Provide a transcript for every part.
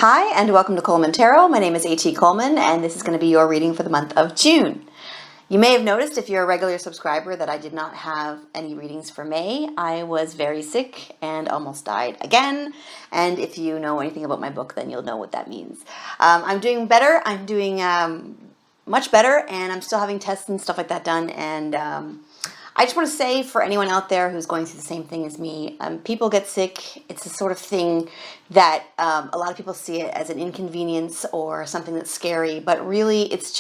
Hi, and welcome to Coleman Tarot. My name is A.T. Coleman, and this is going to be your reading for the month of June. You may have noticed, if you're a regular subscriber, that I did not have any readings for May. I was very sick and almost died again, and if you know anything about my book, then you'll know what that means. I'm doing better. I'm doing much better, and I'm still having tests and stuff like that done, and I just want to say, for anyone out there who's going through the same thing as me, people get sick. It's the sort of thing that a lot of people see it as an inconvenience or something that's scary, but really it's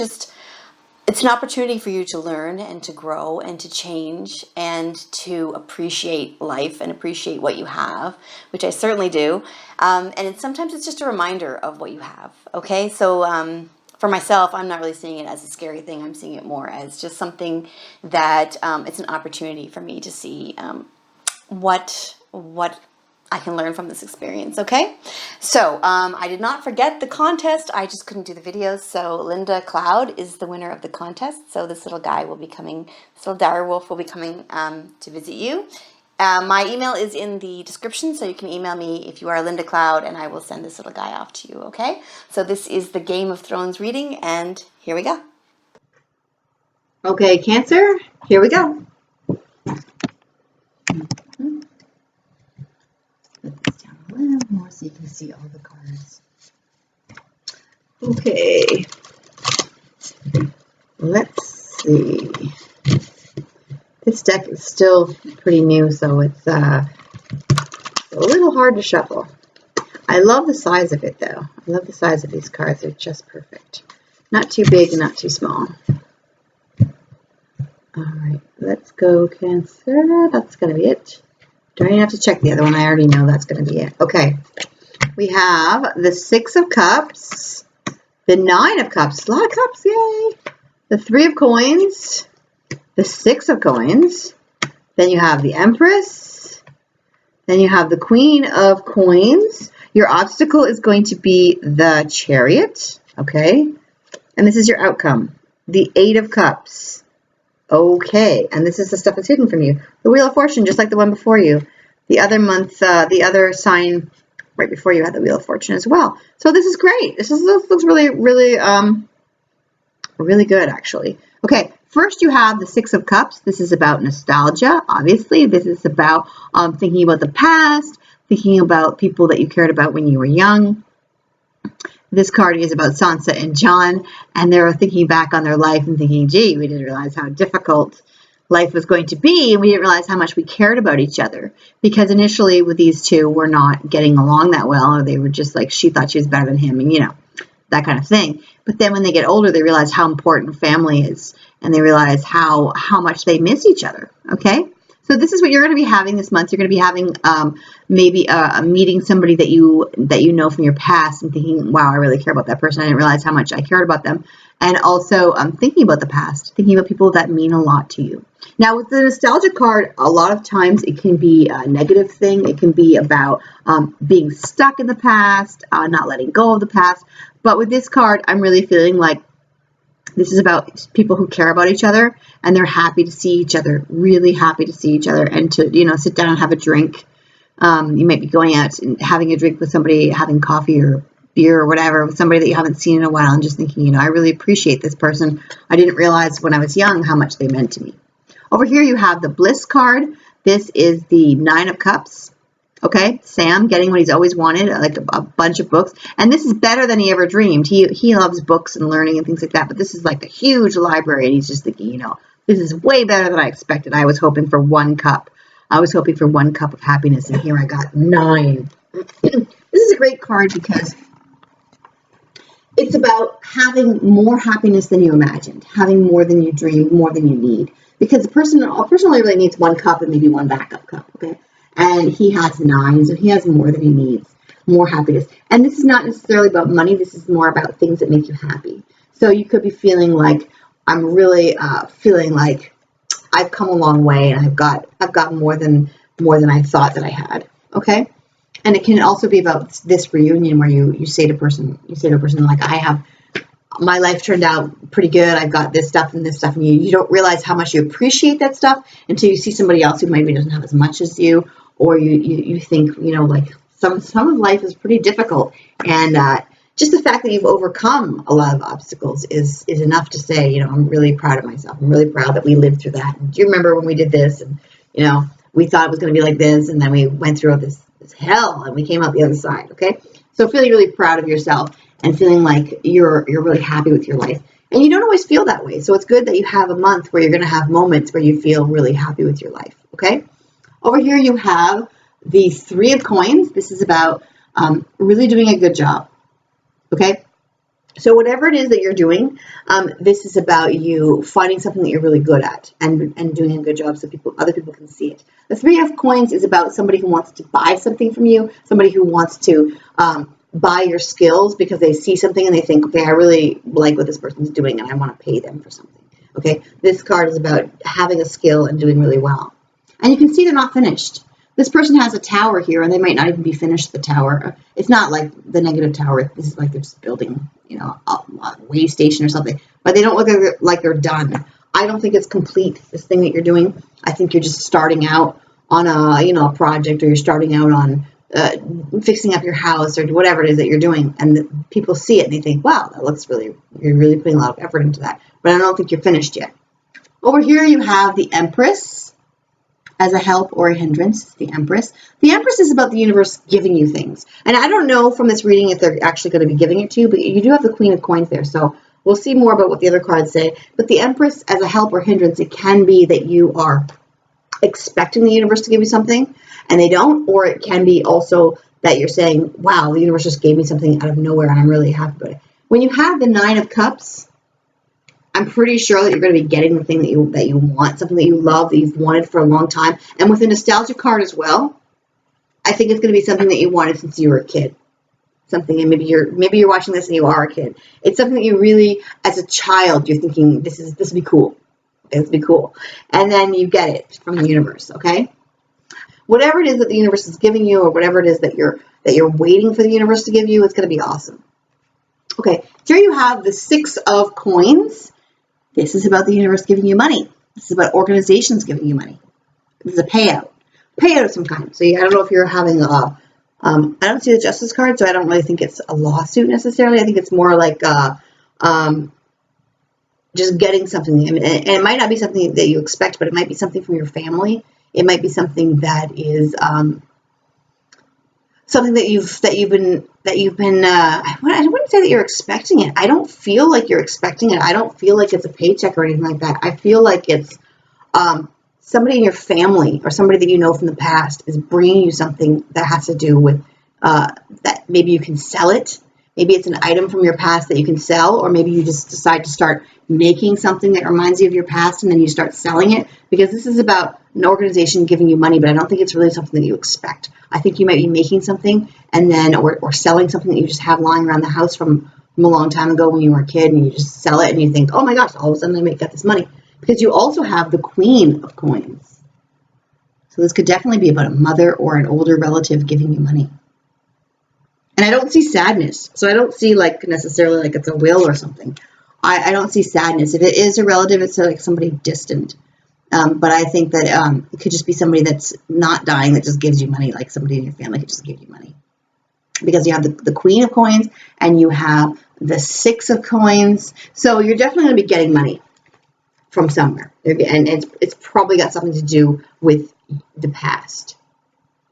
an opportunity for you to learn and to grow and to change and to appreciate life and appreciate what you have, which I certainly do. And sometimes it's just a reminder of what you have, okay? So for myself, I'm not really seeing it as a scary thing. I'm seeing it more as just something that it's an opportunity for me to see what I can learn from this experience, okay? So I did not forget the contest. I just couldn't do the videos. So Linda Cloud is the winner of the contest. So this little guy will be coming, this little dire wolf will be coming to visit you. My email is in the description, so you can email me if you are Linda Cloud, and I will send this little guy off to you, okay? So this is the Game of Thrones reading, and here we go. Okay, Cancer, here we go. Put this down a little more so you can see all the cards. Okay, let's see. This deck is still pretty new, so it's a little hard to shuffle. I love the size of it, though. I love the size of these cards. They're just perfect. Not too big and not too small. All right, let's go, Cancer. That's going to be it. Don't even have to check the other one. I already know that's going to be it. Okay, we have the Six of Cups, the Nine of Cups. A lot of cups, yay. The Three of Coins, the Six of Coins, then you have the Empress, then you have the Queen of Coins. Your obstacle is going to be the Chariot, okay? And this is your outcome, the Eight of Cups, okay? And this is the stuff that's hidden from you. The Wheel of Fortune, just like the one before you. The other month, the other sign right before you had the Wheel of Fortune as well. So this is great. This looks really, really, really good, actually. Okay, first you have the Six of Cups. This is about nostalgia, obviously. This is about thinking about the past, thinking about people that you cared about when you were young. This card is about Sansa and Jon, and they're thinking back on their life and thinking, gee, we didn't realize how difficult life was going to be, and we didn't realize how much we cared about each other. Because initially with these two, we're not getting along that well, or they were just like, she thought she was better than him, and you know, that kind of thing. But then when they get older, they realize how important family is, and they realize how much they miss each other, okay? So this is what you're going to be having this month. You're going to be having maybe meeting somebody that you know from your past and thinking, wow, I really care about that person. I didn't realize how much I cared about them. And also thinking about the past, thinking about people that mean a lot to you. Now, with the nostalgia card, a lot of times it can be a negative thing. It can be about being stuck in the past, not letting go of the past. But with this card, I'm really feeling like this is about people who care about each other, and they're happy to see each other, really happy to see each other, and to, you know, sit down and have a drink. You might be going out and having a drink with somebody, having coffee or beer or whatever with somebody that you haven't seen in a while, and just thinking, you know, I really appreciate this person. I didn't realize when I was young how much they meant to me. Over here you have the Bliss card. This is the Nine of Cups. Okay, Sam getting what he's always wanted, like a bunch of books. And this is better than he ever dreamed. He loves books and learning and things like that, but this is like a huge library, and he's just thinking, you know, this is way better than I expected. I was hoping for one cup. I was hoping for one cup of happiness, and here I got 9. This is a great card because it's about having more happiness than you imagined, having more than you dreamed, more than you need. Because a person only really needs one cup and maybe one backup cup, okay? And he has 9, so he has more than he needs, more happiness. And this is not necessarily about money. This is more about things that make you happy. So you could be feeling like, I'm really feeling like I've come a long way, and I've got more than I thought that I had. Okay, and it can also be about this reunion where you say to a person like, my life turned out pretty good. I've got this stuff, and you don't realize how much you appreciate that stuff until you see somebody else who maybe doesn't have as much as you, or you think, you know, like some of life is pretty difficult, and just the fact that you've overcome a lot of obstacles is enough to say, you know, I'm really proud of myself. I'm really proud that we lived through that. And do you remember when we did this? And you know, we thought it was going to be like this, and then we went through this hell, and we came out the other side. Okay, so feeling really proud of yourself and feeling like you're really happy with your life. And you don't always feel that way. So it's good that you have a month where you're going to have moments where you feel really happy with your life. Okay. Over here you have the 3 of coins. This is about really doing a good job. Okay. So whatever it is that you're doing, this is about you finding something that you're really good at and doing a good job so other people can see it. The 3 of coins is about somebody who wants to buy something from you, somebody who wants to buy your skills because they see something and they think, okay, I really like what this person's doing and I want to pay them for something. Okay, this card is about having a skill and doing really well. And you can see they're not finished. This person has a tower here and they might not even be finished the tower. It's not like the negative tower. This is like they're just building, you know, a way station or something. But they don't look like they're done. I don't think it's complete, this thing that you're doing. I think you're just starting out on a project, or you're starting out on fixing up your house or whatever it is that you're doing, and people see it and they think, wow, that looks you're really putting a lot of effort into that. But I don't think you're finished yet. Over here you have the Empress as a help or a hindrance. The Empress. The Empress is about the universe giving you things. And I don't know from this reading if they're actually going to be giving it to you, but you do have the Queen of Coins there. So we'll see more about what the other cards say. But the Empress as a help or hindrance, it can be that you are expecting the universe to give you something and they don't, or it can be also that you're saying, wow, the universe just gave me something out of nowhere and I'm really happy about it. When you have the 9 of Cups, I'm pretty sure that you're going to be getting the thing that you want, something that you love, that you've wanted for a long time. And with the nostalgia card as well, I think it's going to be something that you wanted since you were a kid. Something, and maybe you're watching this and you are a kid. It's something that you really, as a child, you're thinking, this would be cool. This would be cool. And then you get it from the universe, okay? Whatever it is that the universe is giving you, or whatever it is that you're waiting for the universe to give you, it's going to be awesome. Okay, here you have the 6 of Coins. This is about the universe giving you money. This is about organizations giving you money. This is a payout of some kind. So I don't know if you're having I don't see the Justice card, so I don't really think it's a lawsuit necessarily. I think it's more like just getting something. And it might not be something that you expect, but it might be something from your family. It might be something that is something that you've been I wouldn't say that you're expecting it. I don't feel like you're expecting it. I don't feel like it's a paycheck or anything like that. I feel like it's somebody in your family or somebody that you know from the past is bringing you something that has to do with that maybe you can sell it. Maybe it's an item from your past that you can sell, or maybe you just decide to start making something that reminds you of your past and then you start selling it, because this is about an organization giving you money, but I don't think it's really something that you expect. I think you might be making something and then, or selling something that you just have lying around the house from a long time ago when you were a kid, and you just sell it and you think, oh my gosh, all of a sudden I get this money. Because you also have the Queen of Coins. So this could definitely be about a mother or an older relative giving you money. And I don't see sadness. So I don't see like necessarily like it's a will or something. I don't see sadness. If it is a relative, it's like somebody distant. But I think that it could just be somebody that's not dying that just gives you money, like somebody in your family could just give you money. Because you have the Queen of Coins and you have the 6 of Coins. So you're definitely going to be getting money from somewhere. And it's probably got something to do with the past.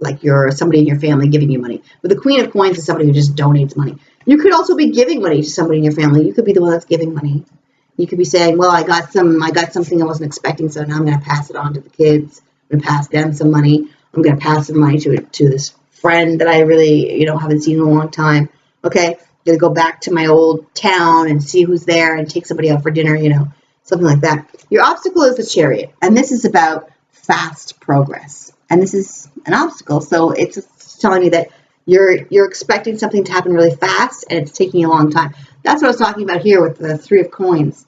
Like somebody in your family giving you money. But the Queen of Coins is somebody who just donates money. You could also be giving money to somebody in your family. You could be the one that's giving money. You could be saying, well, I got something I wasn't expecting, so now I'm going to pass it on to the kids. I'm going to pass them some money. I'm going to pass some money to this friend that I really, haven't seen in a long time. Okay, I'm going to go back to my old town and see who's there and take somebody out for dinner, something like that. Your obstacle is the Chariot, and this is about fast progress. And this is an obstacle, so it's telling me that you're expecting something to happen really fast, and it's taking a long time. That's what I was talking about here with the 3 of Coins.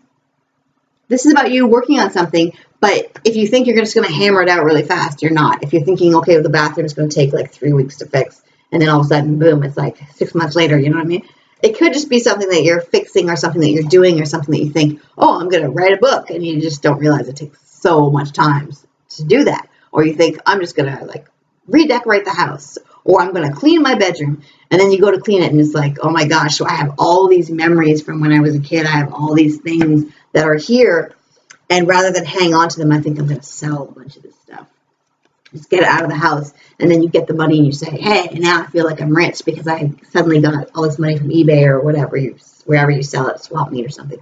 This is about you working on something, but if you think you're just going to hammer it out really fast, you're not. If you're thinking, okay, well, the bathroom is going to take like 3 weeks to fix, and then all of a sudden, boom, it's like 6 months later, you know what I mean? It could just be something that you're fixing or something that you're doing or something that you think, oh, I'm going to write a book, and you just don't realize it takes so much time to do that. Or you think, I'm just going to like redecorate the house. Or I'm going to clean my bedroom. And then you go to clean it and it's like, oh my gosh, so I have all these memories from when I was a kid. I have all these things that are here. And rather than hang on to them, I think I'm going to sell a bunch of this stuff. Just get it out of the house. And then you get the money and you say, hey, now I feel like I'm rich because I suddenly got all this money from eBay or whatever, wherever you sell it, swap meet or something.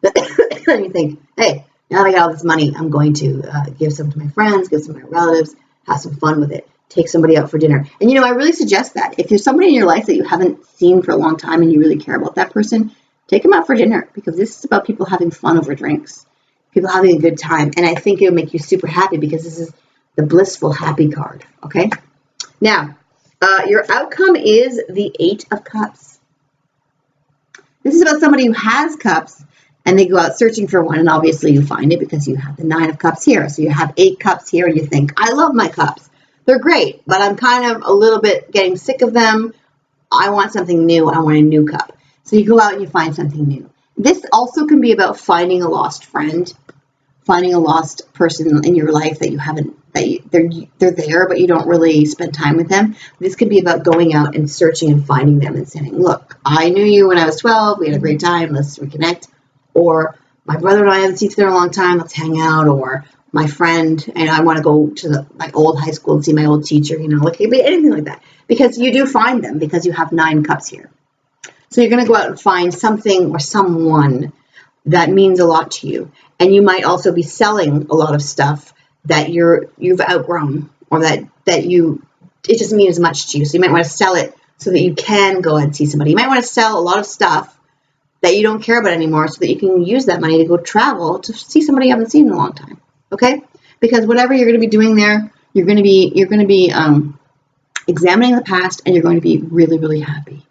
And you think, hey, now that I got all this money, I'm going to give some to my friends, give some to my relatives, have some fun with it, take somebody out for dinner. And, I really suggest that. If there's somebody in your life that you haven't seen for a long time and you really care about that person, take them out for dinner, because this is about people having fun over drinks, people having a good time. And I think it'll make you super happy because this is the blissful happy card, okay? Now, your outcome is the 8 of Cups. This is about somebody who has cups and they go out searching for one, and obviously you find it because you have the 9 of Cups here. So you have 8 cups here and you think, I love my cups. They're great, but I'm kind of a little bit getting sick of them. I want something new. I want a new cup. So you go out and you find something new. This also can be about finding a lost friend, finding a lost person in your life that you haven't, they're there, but you don't really spend time with them. This could be about going out and searching and finding them and saying, look, I knew you when I was 12. We had a great time. Let's reconnect. Or my brother and I haven't seen each other in a long time. Let's hang out. Or my friend, and I want to go to my old high school and see my old teacher, like it could be anything like that. Because you do find them because you have 9 cups here. So you're going to go out and find something or someone that means a lot to you. And you might also be selling a lot of stuff that you've outgrown, or that it doesn't mean as much to you. So you might want to sell it so that you can go and see somebody. You might want to sell a lot of stuff that you don't care about anymore so that you can use that money to go travel to see somebody you haven't seen in a long time. Okay? Because whatever you're going to be doing there, you're going to be examining the past, and you're going to be really, really happy.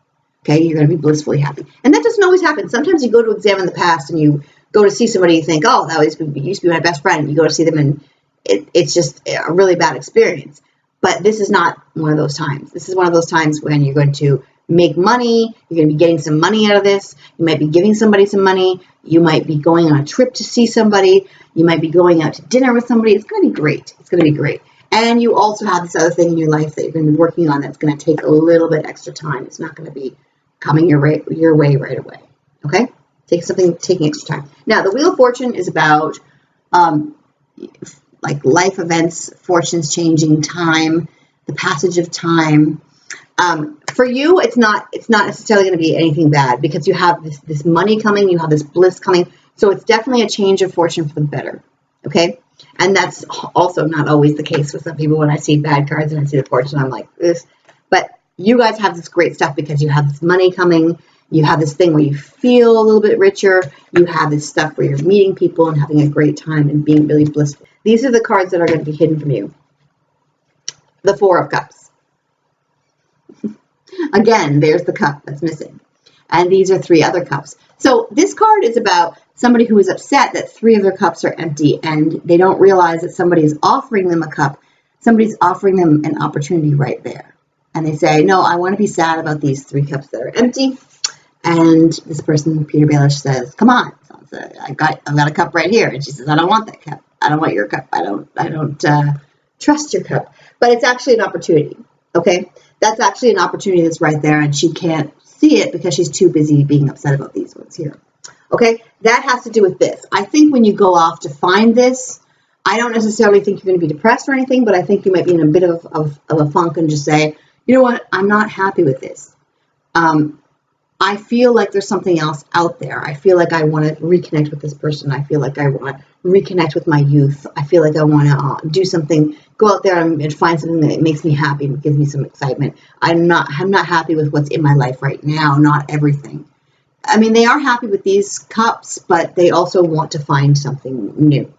Okay? You're going to be blissfully happy. And that doesn't always happen. Sometimes you go to examine the past and you go to see somebody, you think, oh, that used to be my best friend. You go to see them and it's just a really bad experience. But this is not one of those times. This is one of those times when you're going to make money. You're going to be getting some money out of this. You might be giving somebody some money. You might be going on a trip to see somebody. You might be going out to dinner with somebody. It's going to be great. It's going to be great. And you also have this other thing in your life that you're going to be working on that's going to take a little bit extra time. It's not going to be coming your way right away. Okay? Taking extra time. Now, the Wheel of Fortune is about like life events, fortunes changing, time, the passage of time. For you, it's not necessarily going to be anything bad because you have this money coming, you have this bliss coming. So it's definitely a change of fortune for the better. Okay? And that's also not always the case with some people. When I see bad cards and I see the fortune, I'm like, this. But you guys have this great stuff because you have this money coming. You have this thing where you feel a little bit richer. You have this stuff where you're meeting people and having a great time and being really blissful. These are the cards that are going to be hidden from you. The 4 of Cups. Again, there's the cup that's missing. And these are 3 other cups. So this card is about somebody who is upset that 3 of their cups are empty and they don't realize that somebody is offering them a cup. Somebody's offering them an opportunity right there. And they say, no, I want to be sad about these 3 cups that are empty. And this person, Peter Baelish, says, come on. So I've got a cup right here. And she says, I don't want that cup. I don't want your cup. I don't trust your cup. But it's actually an opportunity. Okay? That's actually an opportunity that's right there. And she can't see it because she's too busy being upset about these ones here. Okay? That has to do with this. I think when you go off to find this, I don't necessarily think you're going to be depressed or anything, but I think you might be in a bit of a funk and just say, you know what? I'm not happy with this. I feel like there's something else out there. I feel like I want to reconnect with this person. I feel like I want to reconnect with my youth. I feel like I want to do something, go out there and find something that makes me happy and gives me some excitement. I'm not happy with what's in my life right now, not everything. I mean, they are happy with these cups, but they also want to find something new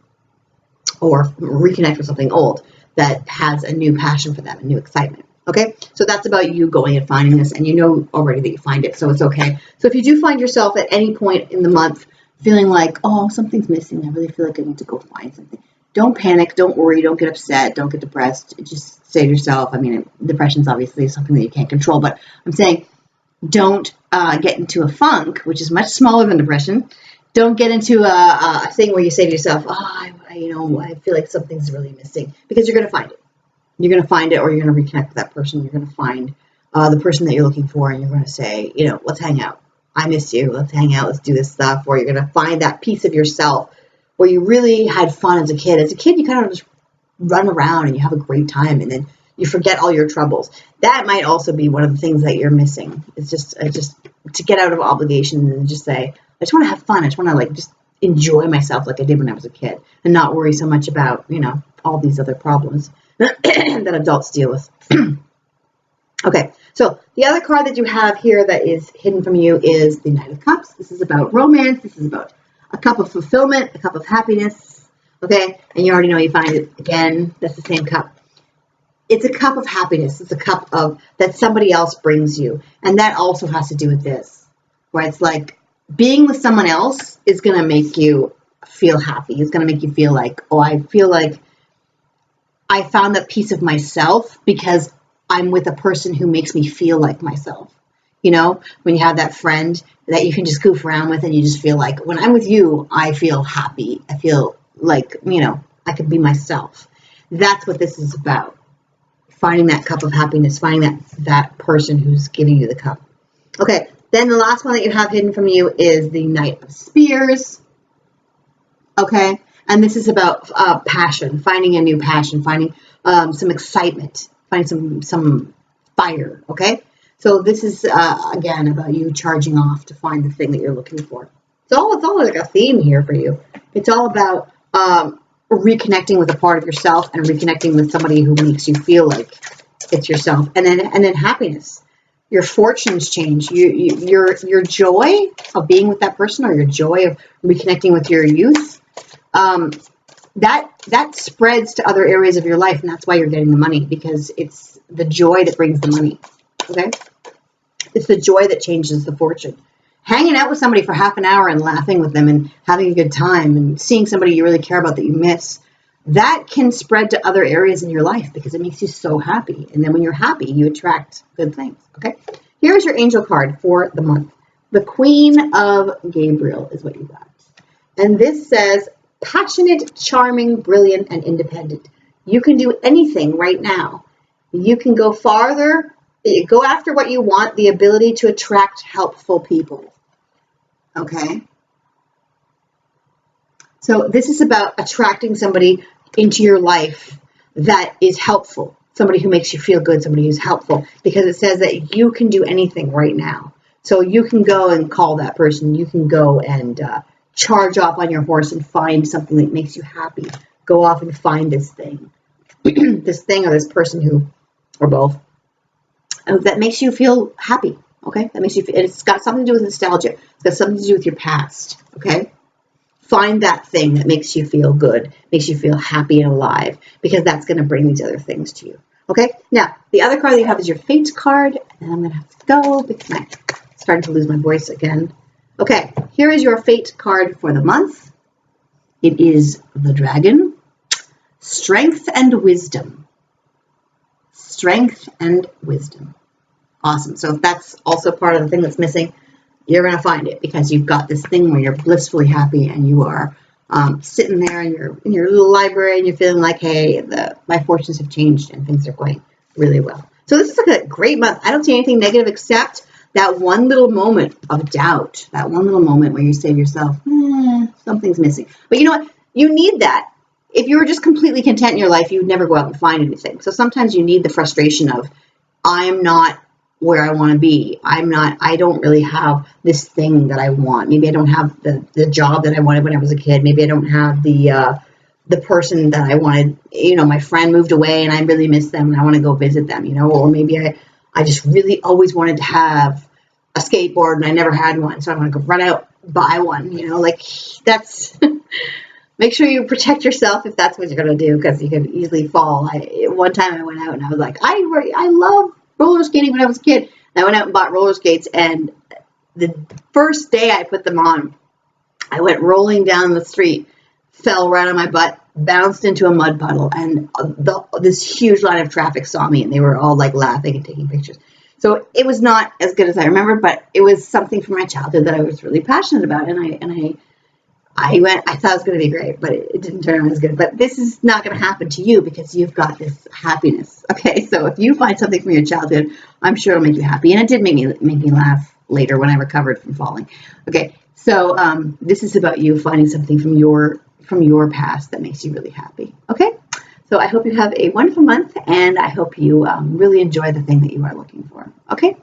or reconnect with something old that has a new passion for them, a new excitement. Okay, so that's about you going and finding this, and you know already that you find it, so it's okay. So if you do find yourself at any point in the month feeling like, oh, something's missing, I really feel like I need to go find something, don't panic, don't worry, don't get upset, don't get depressed. Just say to yourself, I mean, depression's obviously something that you can't control, but I'm saying don't get into a funk, which is much smaller than depression. Don't get into a thing where you say to yourself, oh, I feel like something's really missing, because you're going to find it. You're going to find it, or you're going to reconnect with that person. You're going to find the person that you're looking for, and you're going to say, let's hang out. I miss you. Let's hang out. Let's do this stuff. Or you're going to find that piece of yourself where you really had fun as a kid. As a kid, you kind of just run around and you have a great time, and then you forget all your troubles. That might also be one of the things that you're missing. It's just to get out of obligation and just say, I just want to have fun. I just want to just enjoy myself like I did when I was a kid, and not worry so much about all these other problems that adults deal with. Okay, so the other card that you have here that is hidden from you is the Knight of Cups. This is about romance. This is about a cup of fulfillment, a cup of happiness. Okay, and you already know you find it again. That's the same cup. It's a cup of happiness. It's a cup of that somebody else brings you, and that also has to do with this, where it's like being with someone else is going to make you feel happy. It's going to make you feel like, oh, I feel like I found that piece of myself because I'm with a person who makes me feel like myself. When you have that friend that you can just goof around with, and you just feel like, when I'm with you, I feel happy. I feel like, I could be myself. That's what this is about. Finding that cup of happiness, finding that person who's giving you the cup. Okay, then the last one that you have hidden from you is the Knight of Spears. Okay, and this is about passion, finding a new passion, finding some excitement, finding some fire. Okay, so this is again about you charging off to find the thing that you're looking for. It's all like a theme here for you. It's all about reconnecting with a part of yourself and reconnecting with somebody who makes you feel like it's yourself, and then happiness. Your fortunes change. Your joy of being with that person, or your joy of reconnecting with your youth, that spreads to other areas of your life, and that's why you're getting the money, because it's the joy that brings the money. Okay, it's the joy that changes the fortune. Hanging out with somebody for half an hour and laughing with them and having a good time and seeing somebody you really care about that you miss, that can spread to other areas in your life because it makes you so happy. And then when you're happy, you attract good things. Okay, here's your angel card for the month. The Queen of Gabriel is what you got. And this says, passionate, charming, brilliant, and independent. You can do anything right now. You can go farther. Go after what you want, the ability to attract helpful people. Okay? So this is about attracting somebody into your life that is helpful, somebody who makes you feel good, somebody who's helpful, because it says that you can do anything right now. So you can go and call that person. You can go and charge off on your horse and find something that makes you happy. Go off and find this thing, this thing or this person who, or both, that makes you feel happy. Okay, that makes you feel, it's got something to do with nostalgia. It's got something to do with your past. Okay, find that thing that makes you feel good, makes you feel happy and alive, because that's going to bring these other things to you. Okay, now the other card that you have is your Fate card, and I'm going to have to go because I'm starting to lose my voice again. Okay, here is your Fate card for the month. It is the Dragon. Strength and wisdom. Strength and wisdom. Awesome. So if that's also part of the thing that's missing, you're going to find it, because you've got this thing where you're blissfully happy and you are sitting there in your little library and you're feeling like, hey, my fortunes have changed and things are going really well. So this is like a great month. I don't see anything negative except that one little moment of doubt, that one little moment where you say to yourself, something's missing. But you know what? You need that. If you were just completely content in your life, you would never go out and find anything. So sometimes you need the frustration of, I'm not where I want to be. I don't really have this thing that I want. Maybe I don't have the job that I wanted when I was a kid. Maybe I don't have the person that I wanted. My friend moved away and I really miss them and I want to go visit them, or maybe I just really always wanted to have a skateboard and I never had one. So I want to go run out, buy one, that's, make sure you protect yourself if that's what you're going to do, because you could easily fall. One time I went out and I was like, I love roller skating when I was a kid. And I went out and bought roller skates, and the first day I put them on, I went rolling down the street, fell right on my butt, bounced into a mud puddle, and this huge line of traffic saw me, and they were all like laughing and taking pictures. So it was not as good as I remember, but it was something from my childhood that I was really passionate about, and I thought it was going to be great, but it didn't turn out as good. But this is not going to happen to you because you've got this happiness. Okay, so if you find something from your childhood, I'm sure it'll make you happy. And it did make me laugh later when I recovered from falling. Okay, so this is about you finding something from your past that makes you really happy. Okay, so I hope you have a wonderful month, and I hope you really enjoy the thing that you are looking for. Okay.